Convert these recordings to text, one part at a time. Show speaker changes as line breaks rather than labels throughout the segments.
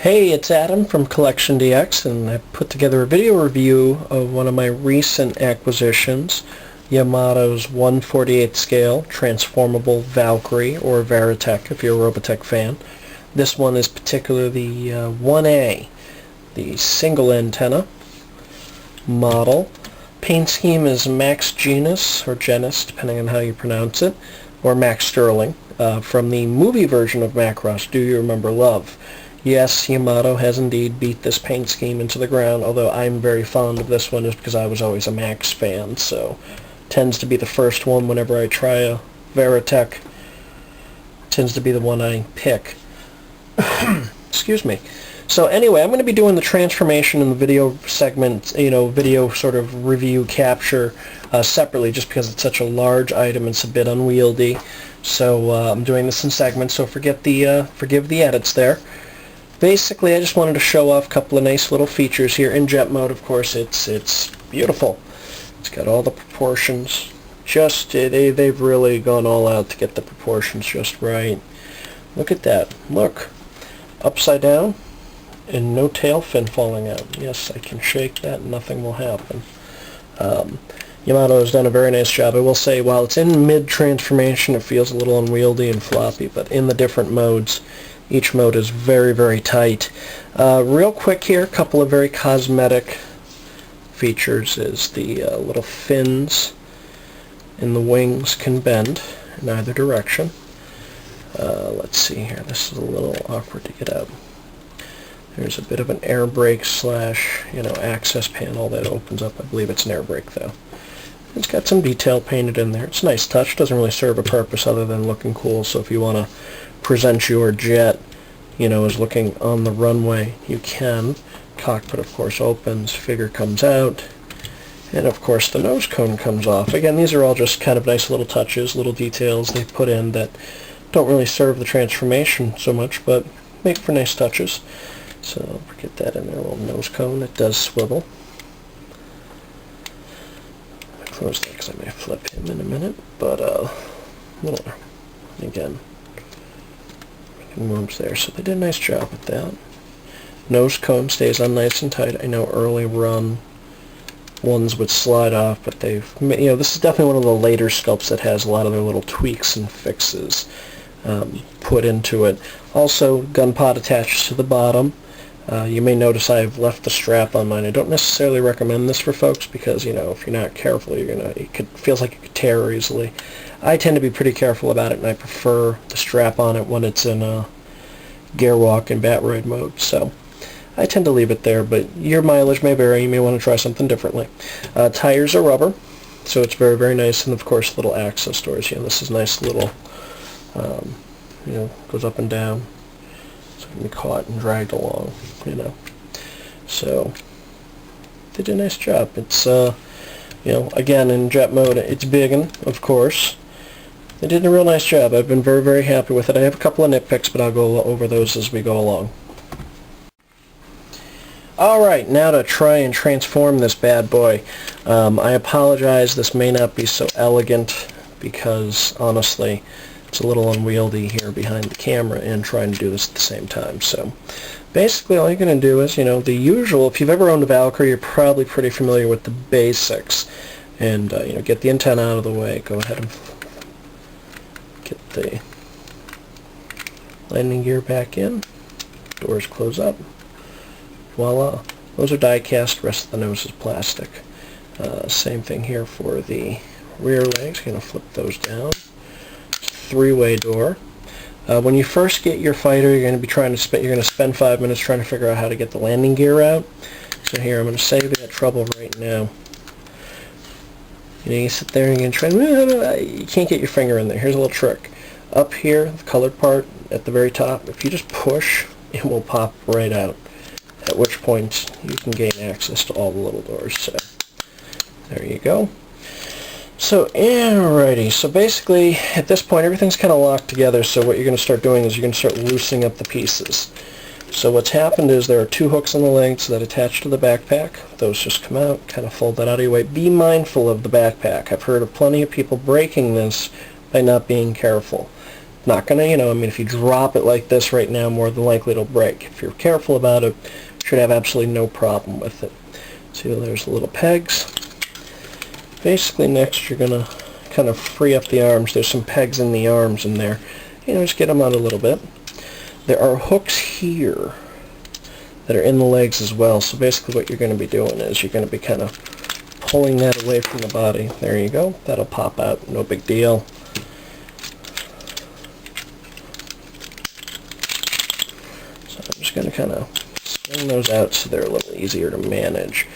Hey, it's Adam from CollectionDX, and I put together a video review of one of my recent acquisitions, Yamato's 1/48 scale transformable Valkyrie, or Veritech if you're a Robotech fan. This one is particularly the 1A, the single antenna model. Paint scheme is Max Genus, or Genus, depending on how you pronounce it, or Max Sterling, from the movie version of Macross, Do You Remember Love? Yes, Yamato has indeed beat this paint scheme into the ground, although I'm very fond of this one just because I was always a Max fan, so tends to be the first one whenever I try a Veritech. Tends to be the one I pick. Excuse me. So anyway, I'm going to be doing the transformation in the video segment, video sort of review capture separately just because it's such a large item and it's a bit unwieldy. So I'm doing this in segments, so forgive the edits there. Basically, I just wanted to show off a couple of nice little features here. In jet mode, of course, it's beautiful. It's got all the proportions. They've really gone all out to get the proportions just right. Look at that. Look. Upside down and no tail fin falling out. Yes, I can shake that and nothing will happen. Yamato has done a very nice job. I will say, while it's in mid-transformation, it feels a little unwieldy and floppy, but in the different modes, each mode is very, very tight. Real quick here, a couple of very cosmetic features is the little fins in the wings can bend in either direction. Let's see here. This is a little awkward to get out. There's a bit of an air brake slash, access panel that opens up. I believe it's an air brake, though. It's got some detail painted in there. It's a nice touch. Doesn't really serve a purpose other than looking cool. So if you want to present your jet, as looking on the runway, you can. Cockpit, of course, opens. Figure comes out. And, of course, the nose cone comes off. Again, these are all just kind of nice little touches, little details they put in that don't really serve the transformation so much, but make for nice touches. So get that in there, a little nose cone. It does swivel. I'll close that because I may flip him in a minute, but again, moves there. So they did a nice job with that. Nose cone stays on nice and tight. I know early run ones would slide off, but they've, this is definitely one of the later sculpts that has a lot of their little tweaks and fixes put into it. Also, gun pod attached to the bottom. You may notice I've left the strap on mine. I don't necessarily recommend this for folks because, if you're not careful, feels like it could tear easily. I tend to be pretty careful about it, and I prefer the strap on it when it's in gear walk and bat ride mode. So I tend to leave it there, but your mileage may vary. You may want to try something differently. Tires are rubber, so it's very, very nice. And of course, little access doors. This is nice little, goes up and down, so it can be caught and dragged along. So they did a nice job. It's again, in jet mode, it's big, of course. They did a real nice job. I've been very, very happy with it. I have a couple of nitpicks, but I'll go over those as we go along. Alright, now to try and transform this bad boy. I apologize, this may not be so elegant because, honestly, it's a little unwieldy here behind the camera and trying to do this at the same time. So, basically all you're going to do is, the usual. If you've ever owned a Valkyrie, you're probably pretty familiar with the basics. And, get the antenna out of the way. Go ahead and get the landing gear back in. Doors close up. Voila. Those are die cast. The rest of the nose is plastic. Same thing here for the rear legs. Going to flip those down. Three-way door. When you first get your fighter, you're going to spend 5 minutes trying to figure out how to get the landing gear out. So here, I'm going to save you that trouble right now. You sit there and you're going to try, you can't get your finger in there. Here's a little trick. Up here, the colored part at the very top, if you just push, it will pop right out. At which point, you can gain access to all the little doors. So, there you go. So, alrighty, so basically, at this point, everything's kind of locked together, so what you're going to start doing is you're going to start loosening up the pieces. So what's happened is there are two hooks on the legs that attach to the backpack. Those just come out, kind of fold that out of your way. Be mindful of the backpack. I've heard of plenty of people breaking this by not being careful. Not gonna, I mean, if you drop it like this right now, more than likely it'll break. If you're careful about it, you should have absolutely no problem with it. See, there's the little pegs. Basically, next you're gonna kind of free up the arms. There's some pegs in the arms in there. Just get them out a little bit. There are hooks here that are in the legs as well. So basically what you're going to be doing is you're going to be kind of pulling that away from the body. There you go. That'll pop out. No big deal. So I'm just going to kind of swing those out so they're a little easier to manage.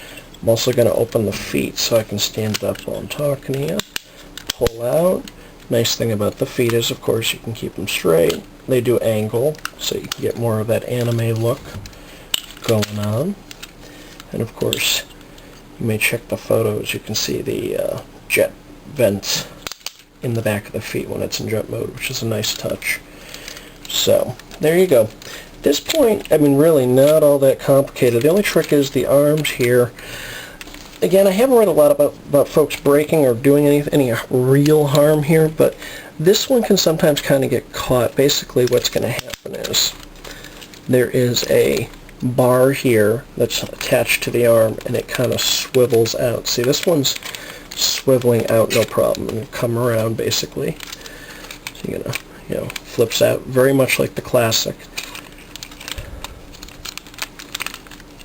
I'm also going to open the feet so I can stand up while I'm talking to you. Pull out. Nice thing about the feet is, of course, you can keep them straight. They do angle, so you can get more of that anime look going on. And of course, you may check the photos. You can see the jet vents in the back of the feet when it's in jet mode, which is a nice touch. So, there you go. At this point, I mean, really not all that complicated. The only trick is the arms here. Again, I haven't read a lot about folks breaking or doing any real harm here, but this one can sometimes kind of get caught. Basically, what's going to happen is there is a bar here that's attached to the arm, and it kind of swivels out. See, this one's swiveling out no problem, and come around basically. So you're gonna, flips out very much like the classic.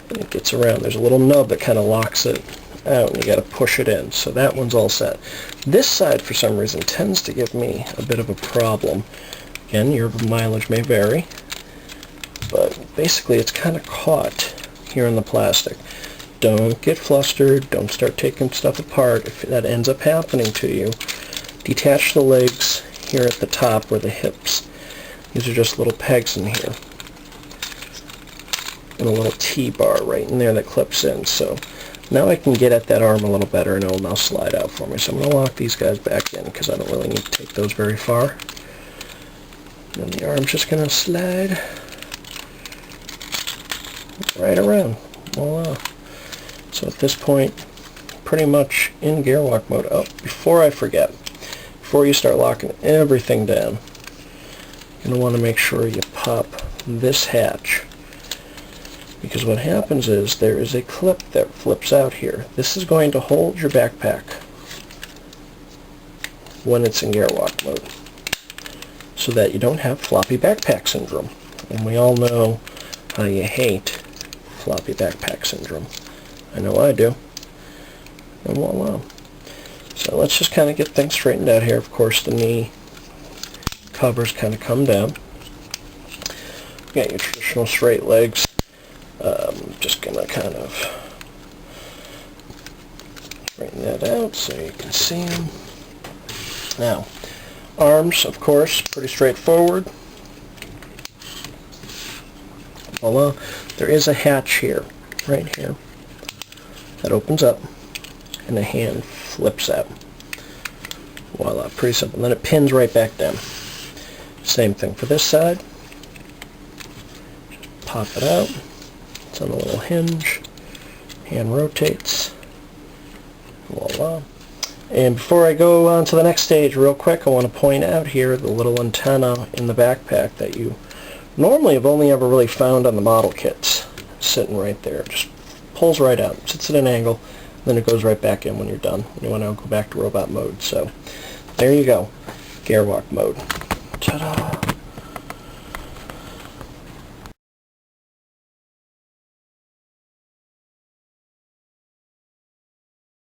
And it gets around. There's a little nub that kind of locks it out, and you got to push it in. So that one's all set. This side, for some reason, tends to give me a bit of a problem. Again, your mileage may vary, but basically it's kind of caught here in the plastic. Don't get flustered. Don't start taking stuff apart. If that ends up happening to you, detach the legs here at the top where the hips. These are just little pegs in here. And a little T-bar right in there that clips in. So now I can get at that arm a little better, and it'll now slide out for me. So I'm going to lock these guys back in because I don't really need to take those very far. And the arm's just going to slide right around. Voila. So at this point, pretty much in gear walk mode. Oh, before I forget, before you start locking everything down, you're going to want to make sure you pop this hatch. Because what happens is there is a clip that flips out here. This is going to hold your backpack when it's in gear walk mode, so that you don't have floppy backpack syndrome. And we all know how you hate floppy backpack syndrome. I know I do. And voila. So let's just kind of get things straightened out here. Of course, the knee covers kind of come down. You got your traditional straight legs. Just going to kind of straighten that out so you can see them. Now, arms, of course, pretty straightforward. Voila. There is a hatch here, right here, that opens up, and the hand flips out. Voila, pretty simple. And then it pins right back down. Same thing for this side. Just pop it out. It's on a little hinge. Hand rotates. Voila. And before I go on to the next stage, real quick, I want to point out here the little antenna in the backpack that you normally have only ever really found on the model kits. Sitting right there. Just pulls right out. Sits at an angle. Then it goes right back in when you're done. When you want to go back to robot mode. So, there you go. Gear walk mode. Ta-da!